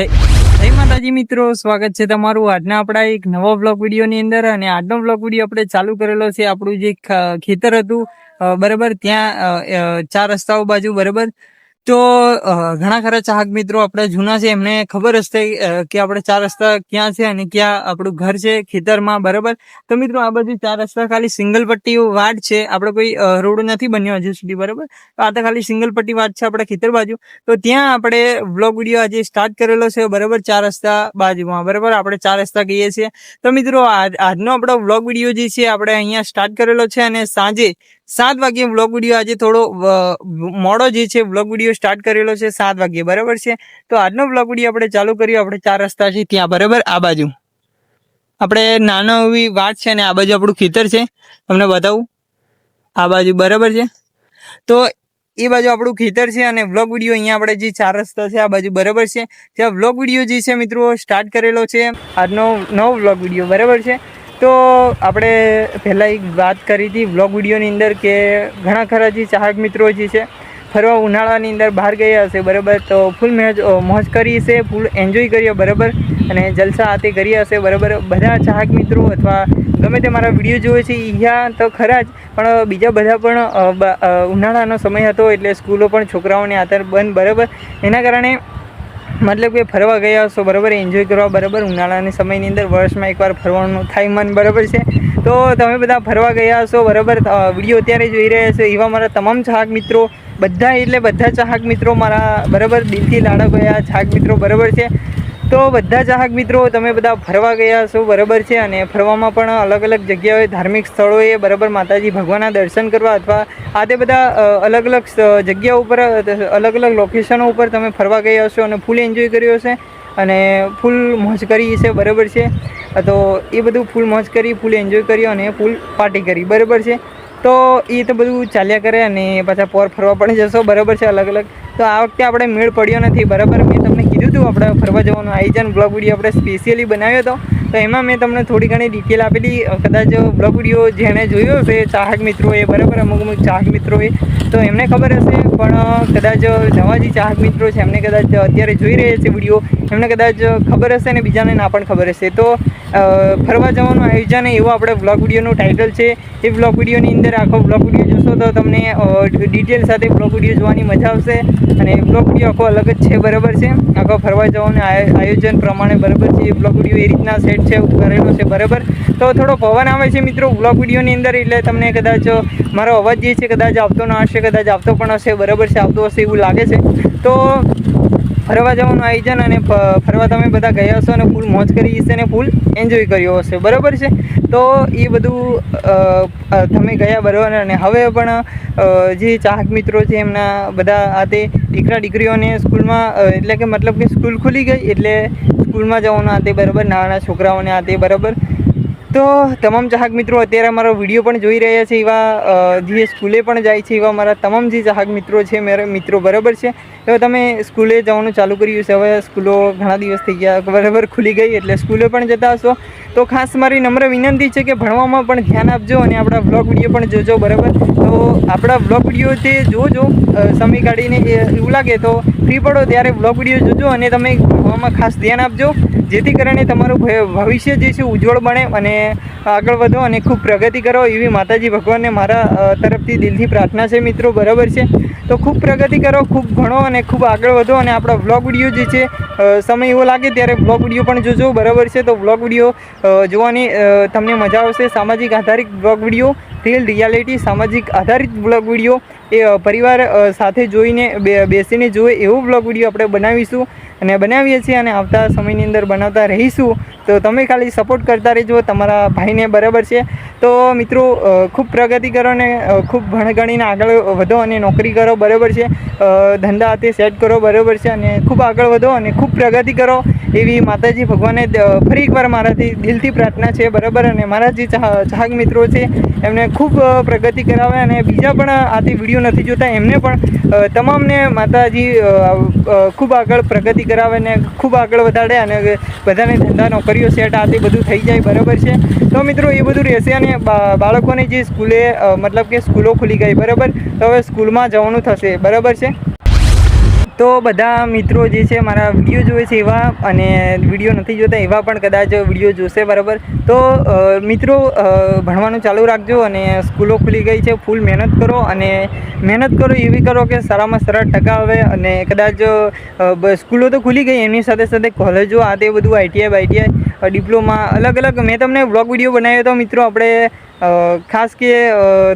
જય માતાજી મિત્રો, સ્વાગત છે તમારું આજના આપણા એક નવા બ્લોગ વિડીયોની અંદર। અને આજનો બ્લોગ વિડીયો આપણે ચાલુ કરેલો છે આપણું જે ખેતર હતું બરાબર, ત્યાં 4 રસ્તાઓ બાજુ બરાબર। તો ઘણા ખરા ચાહક મિત્રો આપણા જૂના છે, એમને ખબર હશે કે આપણે 4 રસ્તા ક્યાં છે અને ક્યાં આપણું ઘર છે ખેતરમાં બરાબર। તો મિત્રો આ બાજુ 4 રસ્તા ખાલી સિંગલ પટ્ટી વાડ છે, આપણે કોઈ રોડ નથી બન્યો હજુ સુધી બરાબર। તો આ તો ખાલી સિંગલ પટ્ટી વાડ છે આપણા ખેતર બાજુ। તો ત્યાં આપણે વ્લોગ વિડીયો આજે સ્ટાર્ટ કરેલો છે બરાબર, 4 રસ્તા બાજુમાં બરાબર, આપણે 4 રસ્તા કહીએ છીએ। તો મિત્રો આજનો આપણો વ્લોગ વિડીયો જે છે આપણે અહીંયા સ્ટાર્ટ કરેલો છે, અને સાંજે 7 વાગ્યે વ્લોગ વિડીયો આજે થોડો મોડો જે છે વ્લોગ વિડીયો સ્ટાર્ટ કરેલો છે 7 વાગ્યે બરાબર છે। તો આજનો વ્લોગ વિડીયો આપણે ચાલુ કર્યો આપણે 4 રસ્તા છે ત્યાં બરાબર। આ બાજુ આપણે નાનો એવી વાત છે ને આ બાજુ આપણું ખેતર છે, તમને બતાવું આ બાજુ બરાબર છે। તો એ બાજુ આપણું ખેતર છે અને વ્લોગ વિડીયો અહીંયા આપણે જે 4 રસ્તા છે આ બાજુ બરાબર છે, ત્યાં વ્લોગ વિડીયો જે છે મિત્રો સ્ટાર્ટ કરેલો છે આજનો નવો વ્લોગ વિડીયો બરાબર છે। તો આપણે પહેલાં એક વાત કરી હતી વ્લોગ વિડીયોની અંદર કે ઘણા ખરા જે ચાહક મિત્રો જે છે ફરવા ઉનાળાની અંદર બહાર ગયા હશે બરાબર, તો ફૂલ મોજ કરી હશે, ફૂલ એન્જોય કર્યો બરાબર, અને જલસા આતે કર્યા હશે બરાબર। બધા ચાહક મિત્રો અથવા ગમે તે મારા વિડીયો જોવે છે અહીંયા તો ખરા જ, પણ બીજા બધા પણ ઉનાળાનો સમય હતો એટલે સ્કૂલો પણ છોકરાઓને આતર બંધ બરાબર, એના કારણે મતલબ કે ફરવા ગયા હશો બરાબર, એન્જોય કરવા બરાબર। ઉનાળાના સમયની અંદર વર્ષમાં એકવાર ફરવાનું થાય મન બરાબર છે। તો તમે બધા ફરવા ગયા હશો બરાબર, વિડીયો અત્યારે જોઈ રહ્યા છો એવા મારા તમામ ચાહક મિત્રો, બધા એટલે બધા ચાહક મિત્રો મારા બરાબર, દિલથી લાડા ગયા ચાહક મિત્રો બરાબર છે। તો બધા ચાહક મિત્રો તમે બધા ફરવા ગયા છો બરાબર છે, અને ફરવામાં પણ અલગ અલગ જગ્યાએ ધાર્મિક સ્થળોએ બરાબર માતાજી ભગવાનના દર્શન કરવા અથવા આ તે બધા અલગ અલગ જગ્યાઓ ઉપર અલગ અલગ લોકેશનો ઉપર તમે ફરવા ગયા હશો અને ફૂલ એન્જોય કર્યો હશે અને ફૂલ મોજ કરી છે બરાબર છે। તો એ બધું ફૂલ મોજ કરી, ફૂલ એન્જોય કર્યો અને ફૂલ પાર્ટી કરી બરાબર છે। તો એ તો બધું ચાલ્યા કરે અને પાછા પોર ફરવા પણ જશો બરાબર છે અલગ અલગ। તો આ વખતે આપણે મેળ પડ્યો નથી બરાબર, મેં તમને કીધું હતું આપણે ફરવા જવાનું આયોજન બ્લોગ વિડીયો આપણે સ્પેશિયલી બનાવ્યો હતો, તો એમાં મેં તમને થોડી ઘણી ડિટેલ આપેલી, કદાચ બ્લોગ વિડીયો જેણે જોયો હશે ચાહક મિત્રોએ બરાબર, અમુક ચાહક મિત્રોએ તો એમને ખબર હશે, પણ કદાચ નવા જે ચાહક મિત્રો છે એમને કદાચ અત્યારે જોઈ રહ્યા છે વિડીયો, એમને કદાચ ખબર હશે ને બીજાને ના પણ ખબર હશે। તો ફરવા જવાનું આયોજન એવું આપણે વ્લોગ વિડીયોનું ટાઇટલ છે, એ વ્લોગ વિડીયોની અંદર આખો વ્લોગ વિડીયો જોશો તો તમને ડિટેલ સાથે વ્લોગ વિડીયો જોવાની મજા આવશે, અને વ્લોગ વિડીયો આખો અલગ જ છે બરાબર છે, આખો ફરવા જવાનું આયોજન પ્રમાણે બરાબર છે, એ વ્લોગ વિડીયો એ રીતના સેટ છે કરેલો છે બરાબર। તો થોડો પવન આવે છે મિત્રો વ્લોગ વિડીયોની અંદર, એટલે તમને કદાચ મારો અવાજ જે છે કદાચ આવતો ન હશે, કદાચ આવતો પણ હશે બરાબર છે, આવતો હશે એવું લાગે છે। તો ફરવા જવાનું આયોજન અને ફરવા તમે બધા ગયા હશો અને ફૂલ મોજ કરી હશે અને ફૂલ એન્જોય કર્યો હશે બરાબર છે। તો એ બધું તમે ગયા બરાબર, અને હવે પણ જે ચાહક મિત્રો છે એમના બધા આ તે દીકરા દીકરીઓને સ્કૂલમાં એટલે કે મતલબ કે સ્કૂલ ખુલી ગઈ એટલે સ્કૂલમાં જવાનું આ તે બરાબર, નાના છોકરાઓને આ તે બરાબર। તો તમામ ચાહક મિત્રો અત્યારે અમારો વિડીયો પણ જોઈ રહ્યા છે એવા જે સ્કૂલે પણ જાય છે એવા મારા તમામ જે ચાહક મિત્રો છે મારા મિત્રો બરાબર છે, તો તમે સ્કૂલે જવાનું ચાલુ કર્યું છે, હવે સ્કૂલો ઘણા દિવસ થઈ ગયા બરાબર ખુલી ગઈ એટલે સ્કૂલે પણ જતા હશો। તો ખાસ મારી નમ્ર વિનંતી છે કે ભણવામાં પણ ધ્યાન આપજો અને આપણા વ્લોગ વિડીયો પણ જોજો બરાબર। તો આપણા વ્લોગ વિડીયો તે જોજો, સમય કાઢીને એવું લાગે તો ફ્રી પડો ત્યારે વ્લોગ વિડીયો જોજો અને તમે ભણવામાં ખાસ ધ્યાન આપજો, જેથી કરીને તમારું ભવિષ્ય જે છે ઉજ્જવળ બને અને આગળ વધો અને ખૂબ પ્રગતિ કરો એવી માતાજી ભગવાનને મારા તરફથી દિલથી પ્રાર્થના છે મિત્રો બરાબર છે। તો ખૂબ પ્રગતિ કરો, ખૂબ ભણો અને ખૂબ આગળ વધો, અને આપણા વ્લોગ વિડીયો જે છે સમય એવો લાગે ત્યારે વ્લોગ વિડીયો પણ જોજો બરાબર છે। તો વ્લોગ વિડીયો જોવાની તમને મજા આવશે, સામાજિક આધારિત વ્લોગ વિડીયો, રિયાલિટી સામાજિક આધારિત વ્લોગ વિડીયો એ પરિવાર સાથે જોઈને બેસીને જોવે એવો વ્લોગ વિડીયો આપણે બનાવીશું અને બનાવીએ છીએ અને આવતા સમયની અંદર બનાવતા રહીશું। તો તમે ખાલી સપોર્ટ કરતા રહેજો તમારા ભાઈને બરાબર છે। તો મિત્રો ખૂબ પ્રગતિ કરો ને ખૂબ ભણગણીને આગળ વધો અને નોકરી કરો બરાબર છે, ધંધા હાથે સેટ કરો બરાબર છે, અને ખૂબ આગળ વધો અને ખૂબ પ્રગતિ કરો એવી માતાજી ભગવાનને ફરી એકવાર મારાથી દિલથી પ્રાર્થના છે બરાબર। અને મારા જે ચાહક મિત્રો છે એમને ખૂબ પ્રગતિ કરાવે અને બીજા પણ આથી વિડીયો નથી જોતા એમને પણ તમામને માતાજી ખૂબ આગળ પ્રગતિ કરાવે ને ખૂબ આગળ વધારે અને બધાને ધંધા નોકરીઓ સેટ આ તે બધું થઈ જાય બરાબર છે। તો મિત્રો એ બધું રહેશે અને બાળકોને જે સ્કૂલે મતલબ કે સ્કૂલો ખુલી ગઈ બરાબર, તો હવે સ્કૂલમાં જવાનું થશે બરાબર છે। તો બધા મિત્રો જે છે મારા વિડીયો જોવે છે એવા અને વિડીયો નથી જોતા એવા પણ કદાચ વિડીયો જોશે, બરાબર. તો મિત્રો ભણવાનું ચાલુ રાખજો અને સ્કૂલો ખુલી ગઈ છે, ફૂલ મહેનત કરો અને મહેનત કરો એવી કરો કે સારામાં સારા ટકા આવે. અને કદાચ સ્કૂલો તો ખુલી ગઈ, એની સાથે સાથે કોલેજો આ તે બધું ITI ડિપ્લોમા અલગ અલગ મેં તમને બ્લોગ વિડીયો બનાવ્યો હતો મિત્રો, આપણે ખાસ કે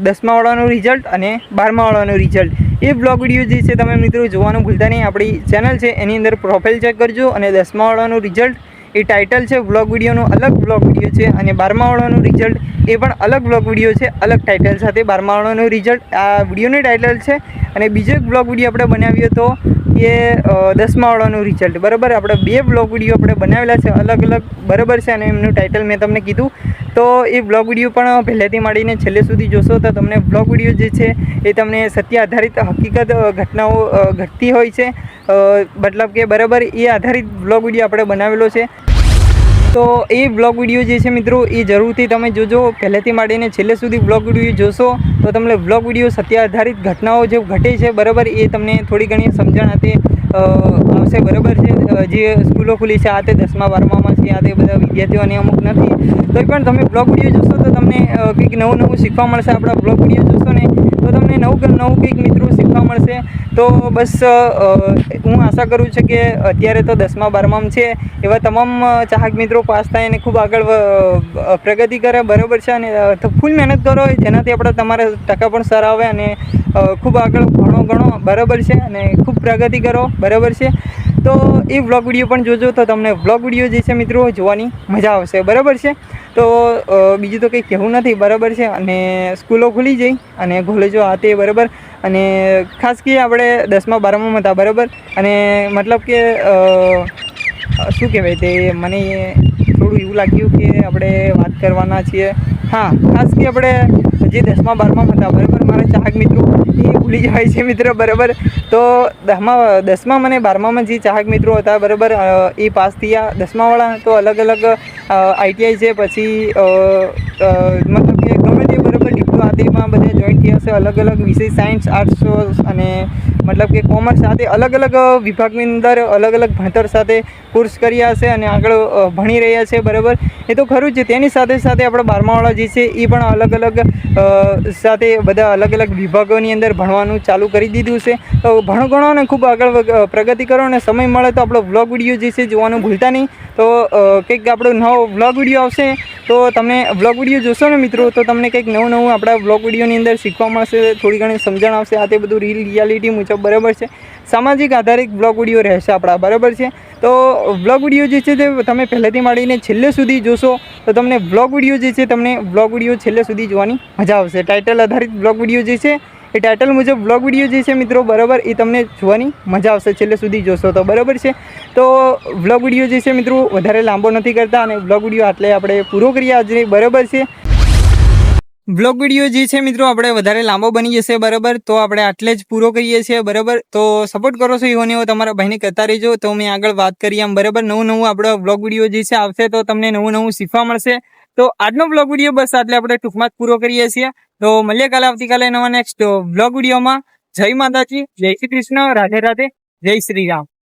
10મા વાળાનું રિઝલ્ટ અને 12મા વાળાનું રિઝલ્ટ. એ બ્લોગ વિડીયો જે છે તમે મિત્રો જોવાનું ભૂલતા નહીં. આપણી ચેનલ છે એની અંદર પ્રોફાઇલ ચેક કરજો અને 10મા વાળાનું રિઝલ્ટ એ ટાઇટલ છે બ્લોગ વિડીયોનું, અલગ બ્લોગ વિડીયો છે. અને 12મા વાળાનું રિઝલ્ટ એ પણ અલગ બ્લોગ વિડીયો છે, અલગ ટાઇટલ સાથે. 12મા વાળાનું રિઝલ્ટ આ વિડીયોની ટાઇટલ છે અને બીજો એક બ્લોગ વિડીયો આપણે બનાવ્યો હતો એ 10મા વાળાનું રિઝલ્ટ, બરાબર. આપણે 2 બ્લોગ વિડીયો આપણે બનાવેલા છે અલગ અલગ, બરાબર છે. અને એમનું ટાઇટલ મેં તમને કીધું. તો એ બ્લોગ વિડીયો પણ પહેલેથી માંડીને છેલ્લે સુધી જોશો તો તમને બ્લોગ વિડીયો જે છે એ તમને સત્ય આધારિત હકીકત ઘટનાઓ ઘટતી હોય છે, મતલબ કે બરાબર એ આધારિત બ્લોગ વિડીયો આપણે બનાવેલો છે. તો એ બ્લોગ વિડીયો જે છે મિત્રો એ જરૂરથી તમે જોજો, પહેલેથી માંડીને છેલ્લે સુધી બ્લોગ વિડીયો જોશો તો તમને બ્લોગ વિડીયો સત્ય આધારિત ઘટનાઓ જે ઘટે છે, બરાબર, એ તમને થોડી ઘણી સમજણ આવશે, બરાબર છે. જે સ્કૂલો ખુલી છે આ તે 10મા 12મામાં છે, આ તે બધા વિદ્યાર્થીઓને અમુક નથી, તો પણ તમે બ્લોગ વિડીયો જોશો તો તમને કંઈક નવું શીખવા મળશે. આપણા બ્લોગ વિડીયો જોશો ને તો તમને નવું કંઈક મિત્રો શીખવા મળશે. તો બસ હું આશા કરું છું કે અત્યારે તો 10મા 12મામાં છે એવા તમામ ચાહક મિત્રો પાસ થાય અને ખૂબ આગળ પ્રગતિ કરે, બરાબર છે. અને ફૂલ મહેનત કરો જેનાથી તમારા ટકા પણ સારા આવે અને ખૂબ આગળ ભણો, બરાબર છે. અને ખૂબ પ્રગતિ કરો, બરાબર છે. તો એ બ્લોગ વિડીયો પણ જોજો તો તમને બ્લોગ વિડીયો જે છે મિત્રો જોવાની મજા આવશે, બરાબર છે. તો બીજું તો કંઈ કહેવું નથી, બરાબર છે. અને સ્કૂલો ખુલી જઈ અને કોલેજો આ તે, બરાબર. અને ખાસ કે આપણે 10મા 12મામાં હતા, બરાબર. અને મતલબ કે શું કહેવાય તે મને થોડું એવું લાગ્યું કે આપણે વાત કરવાના છીએ. હા, ખાસ કે આપણે જે 10મા 12મામાં હતા, બરાબર, મારા ચાહક મિત્રો એ ભૂલી જાય છે મિત્રો, બરાબર. તો 10મા અને 12મામાં જે ચાહક મિત્રો હતા, બરાબર, એ પાસ થયા. 10મા વાળા તો અલગ અલગ ITI છે, પછી મતલબ કે ગમે તે, બરાબર, ડિપ્લોમા તેમાં બધા જોઈન થયા છે, અલગ અલગ વિષય સાયન્સ, આર્ટ્સ અને મતલબ કે કોમર્સ સાથે અલગ અલગ વિભાગની અંદર અલગ અલગ ભણતર સાથે કોર્સ કર્યા હશે અને આગળ ભણી રહ્યા છે, બરાબર. એ તો ખરું છે. તેની સાથે સાથે આપણા 12માવાળા જે છે એ પણ અલગ અલગ સાથે બધા અલગ અલગ વિભાગોની અંદર ભણવાનું ચાલુ કરી દીધું છે. તો ભણો અને ખૂબ આગળ પ્રગતિ કરો અને સમય મળે તો આપણો વ્લોગ વિડીયો જે છે જોવાનું ભૂલતા નહીં. તો કંઈક આપણો નવો વ્લોગ વિડીયો આવશે તો તમે વ્લોગ વિડીયો જોશો ને મિત્રો તો તમને કંઈક નવું આપણા વ્લોગ વિડીયોની અંદર શીખવા મળશે, થોડી ઘણી સમજણ આવશે. આ તે બધું રિયાલિટી મુજબ, બરાબર છે. સામાજિક આધારિત બ્લોગ વિડીયો રહેશે આપણા, બરાબર છે. તો બ્લોગ વિડીયો જે છે તે તમે પહેલેથી માંડીને છેલ્લે સુધી જોશો તો તમને બ્લોગ વિડીયો જે છે તમને બ્લોગ વિડીયો છેલ્લે સુધી જોવાની મજા આવશે. ટાઇટલ આધારિત બ્લોગ વિડીયો જે છે એ ટાઇટલ મુજબ બ્લોગ વિડીયો જે છે મિત્રો, બરાબર, એ તમને જોવાની મજા આવશે છેલ્લે સુધી જોશો તો, બરાબર છે. તો બ્લોગ વિડીયો જે છે મિત્રો વધારે લાંબો નથી કરતા અને બ્લોગ વિડીયો આટલે આપણે પૂરો કરીએ આજે, બરાબર છે. બ્લોગ વિડીયો જે છે મિત્રો આપણે વધારે લાંબો બની જશે, બરાબર, તો આપણે આટલે જ પૂરો કરીએ છીએ, બરાબર. તો સપોર્ટ કરો છો એવો ને એવો તમારા ભાઈને કરતા રહેજો. તો મેં આગળ વાત કરી એમ, બરાબર, નવું આપણો બ્લોગ વિડીયો જે છે આવશે તો તમને નવું શીખવા મળશે. તો આજનો બ્લોગ વિડીયો બસ આટલે આપણે ટૂંકમાં જ પૂરો કરીએ છીએ. તો મળીએ કાલે આવતીકાલે નવા નેક્સ્ટ બ્લોગ વિડીયોમાં. જય માતાજી, જય શ્રી કૃષ્ણ, રાધે રાધે, જય શ્રી રામ.